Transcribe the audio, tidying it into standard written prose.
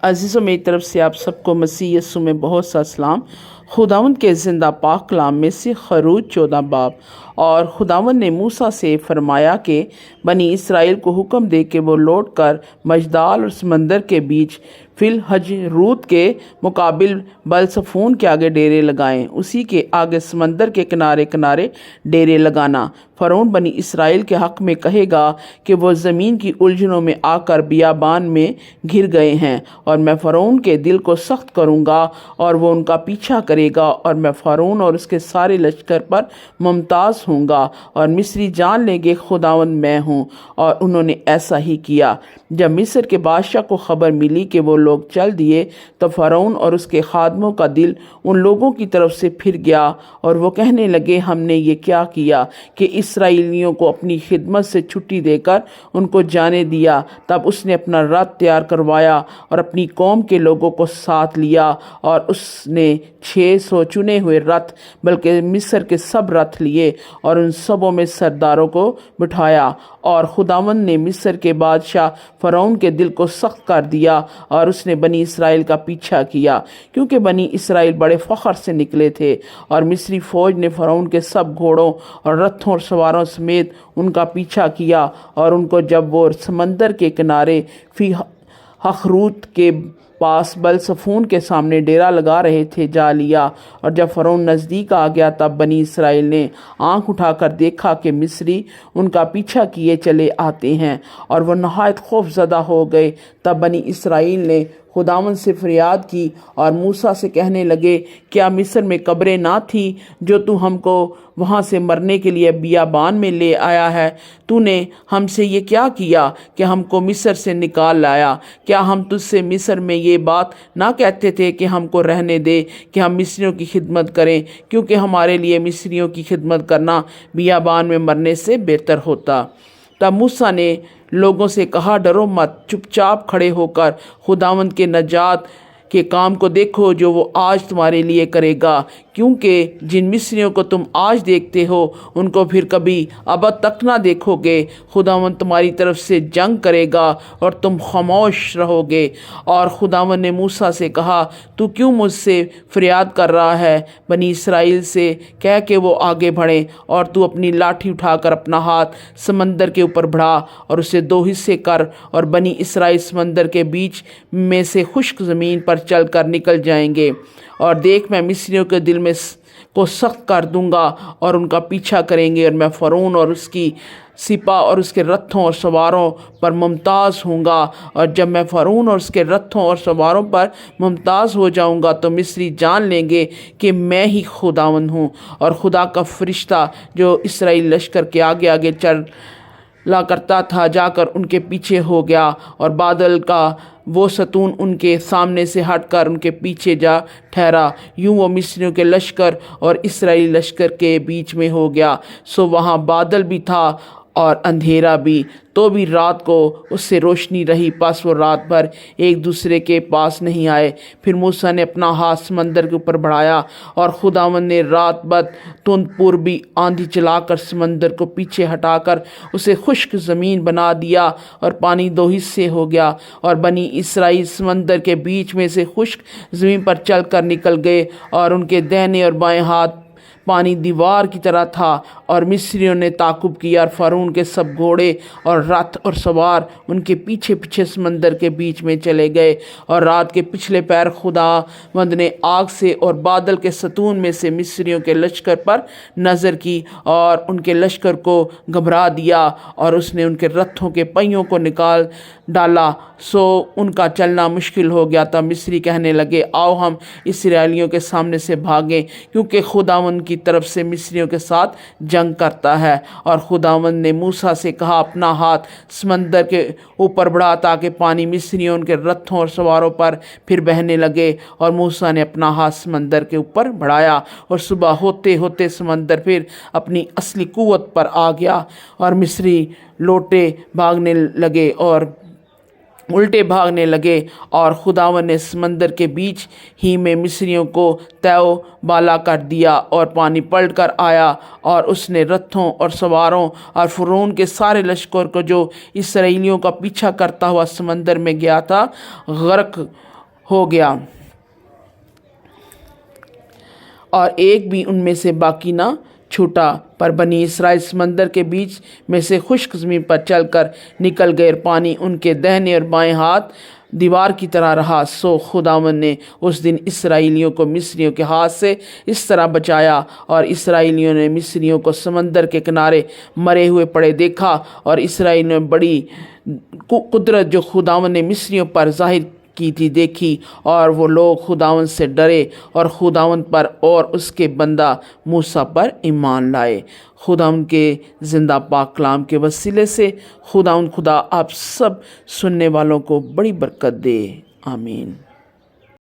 अज़ीज़ों मेरी तरफ से आप सबको मसीह यीशु में बहुत सा सलाम। खुदावंद के ज़िंदा पाक कलाम में से खरूज 14 बाब। और खुदावंद ने मूसा से फरमाया कि बनी इसराइल को हुक्म दे कि वो लौट कर मजदाल और समंदर के बीच फिल हजरूत के मुकाबिल बलसफून के आगे डेरे लगाएं। उसी के आगे समंदर के किनारे किनारे डेरे लगाना। फ़रौन बनी इसराइल के हक़ में कहेगा कि वो ज़मीन की उलझनों में आकर बियाबान में घिर गए हैं, और मैं फ़रौन के दिल को सख्त करूँगा और वो उनका पीछा करेगा, और मैं फ़रौन और उसके सारे लश्कर पर मुमताज़ होऊंगा, और मिस्री जान लेंगे खुदावंद मैं हूँ। और उन्होंने ऐसा ही किया। जब मिस्र के बादशाह को खबर मिली कि वो लोग चल दिए, तो फ़रौन और उसके खादमों का दिल उन लोगों की तरफ से फिर गया, और वो कहने लगे, हमने ये क्या किया कि इसराइलियों को अपनी खिदमत से छुट्टी देकर उनको जाने दिया। तब उसने अपना रथ तैयार करवाया और अपनी कौम के लोगों को साथ लिया, और उसने 600 चुने हुए रथ बल्कि मिस्र के सब रथ लिए, और उन सबों में सरदारों को बिठाया। और खुदावंद ने मिस्र के बादशाह फ़रौन के दिल को सख्त कर दिया, और उसने बनी इसराइल का पीछा किया, क्योंकि बनी इसराइल बड़े फ़ख्र से निकले थे। और मिस्री फ़ौज ने फ़रौन के सब घोड़ों और रथों और सवारों समेत उनका पीछा किया, और उनको जब वो समंदर के किनारे फी हखरूत के पास बलसफून के सामने डेरा लगा रहे थे जा लिया। और जब फ़रौन नज़दीक आ गया, तब बनी इसराइल ने आँख उठाकर देखा कि मिस्री उनका पीछा किए चले आते हैं, और वह नहायत खौफज़दा हो गए। तब बनी इसराइल ने खुदावंद से फरियाद की और मूसा से कहने लगे, क्या मिस्र में कब्रें ना थी जो तू हमको वहाँ से मरने के लिए बियाबान में ले आया है? तूने हमसे ये क्या किया कि हमको मिस्र से निकाल लाया? क्या हम तुझसे मिस्र में ये बात ना कहते थे कि हमको रहने दे, कि हम मिस्रियों की खिदमत करें, क्योंकि हमारे लिए मिस्रियों की खिदमत करना बियाबान में मरने से बेहतर होता। तब मूसा ने लोगों से कहा, डरो मत, चुपचाप खड़े होकर खुदावंद के नजात के काम को देखो जो वो आज तुम्हारे लिए करेगा, क्योंकि जिन मिस्रियों को तुम आज देखते हो उनको फिर कभी अब तक ना देखोगे। खुदावंद तुम्हारी तरफ से जंग करेगा और तुम खामोश रहोगे। और खुदावंद ने मूसा से कहा, तू क्यों मुझसे फरियाद कर रहा है? बनी इसराइल से कह के वो आगे बढ़ें, और तू अपनी लाठी उठाकर अपना हाथ समंदर के ऊपर बढ़ा और उसे 2 हिस्से कर, और बनी इसराइल समंदर के बीच में से खुश्क ज़मीन पर चल कर निकल जाएंगे। और देख, मैं मिस्रियों के दिल में को सख्त कर दूंगा और उनका पीछा करेंगे, और मैं फ़रौन और उसकी सिपा और उसके रथों और सवारों पर मुमताज़ होऊंगा। और जब मैं फ़रौन और उसके रथों और सवारों पर मुमताज़ हो जाऊंगा, तो मिस्री जान लेंगे कि मैं ही खुदावंद हूँ। और खुदा का फरिश्ता जो इसराइल लश्कर के आगे आगे चला करता था, जाकर उनके पीछे हो गया, और बादल का वो सतून उनके सामने से हटकर उनके पीछे जा ठहरा। यूं वो मिस्रियों के लश्कर और इसराइली लश्कर के बीच में हो गया। सो वहाँ बादल भी था और अंधेरा भी, तो भी रात को उससे रोशनी रही। पास वो रात भर एक दूसरे के पास नहीं आए। फिर मूसा ने अपना हाथ समंदर के ऊपर बढ़ाया, और खुदावंद ने रात बद तुंद पूर्वी आंधी चलाकर समंदर को पीछे हटाकर उसे खुश्क ज़मीन बना दिया, और पानी 2 हिस्से हो गया। और बनी इसराइल समंदर के बीच में से खुश्क ज़मीन पर चल कर निकल गए, और उनके दाहिने और बाएं हाथ पानी दीवार की तरह था। और मिस्रियों ने ताकुब किया, और फ़रौन के सब घोड़े और रथ और सवार उनके पीछे पीछे समंदर के बीच में चले गए। और रात के पिछले पैर खुदावंद ने आग से और बादल के सतून में से मिस्रियों के लश्कर पर नज़र की, और उनके लश्कर को घबरा दिया, और उसने उनके रथों के पहियों को निकाल डाला, सो उनका चलना मुश्किल हो गया। तब मिस्री कहने लगे, आओ हम इस्राएलियों के सामने से भागें, क्योंकि खुदावंद की तरफ से मिस्रियों के साथ जंग करता है। और खुदावंद ने मूसा से कहा, अपना हाथ समंदर के ऊपर बढ़ा, ताकि पानी मिस्रियों उनके रथों और सवारों पर फिर बहने लगे। और मूसा ने अपना हाथ समंदर के ऊपर बढ़ाया, और सुबह होते होते समंदर फिर अपनी असली कुव्वत पर आ गया, और मिस्री लौटे भागने लगे और उल्टे भागने लगे। और खुदावंद ने समंदर के बीच ही में मिस्रियों को तैव बाला कर दिया, और पानी पलट कर आया, और उसने रथों और सवारों और फ़रौन के सारे लश्कर को जो इसराइलियों का पीछा करता हुआ समंदर में गया था, गर्क ہو گیا اور ایک بھی ان میں سے باقی نہ چھوٹا، پر بنی اسرائیل سمندر کے بیچ میں سے خشک زمین پر چل کر نکل گئے اور پانی ان کے دہنے اور بائیں ہاتھ دیوار کی طرح رہا۔ سو خداوند نے اس دن اسرائیلیوں کو مصریوں کے ہاتھ سے اس طرح بچایا، اور اسرائیلیوں نے مصریوں کو سمندر کے کنارے مرے ہوئے پڑے دیکھا، اور اسرائیلیوں نے بڑی قدرت جو خداوند نے مصریوں پر ظاہر کی تھی دیکھی، اور وہ لوگ خداوند سے ڈرے اور خداوند پر اور اس کے بندہ موسیٰ پر ایمان لائے۔ خداوند کے زندہ پاک کلام کے وسیلے سے خداوند خدا آپ سب سننے والوں کو بڑی برکت دے، آمین۔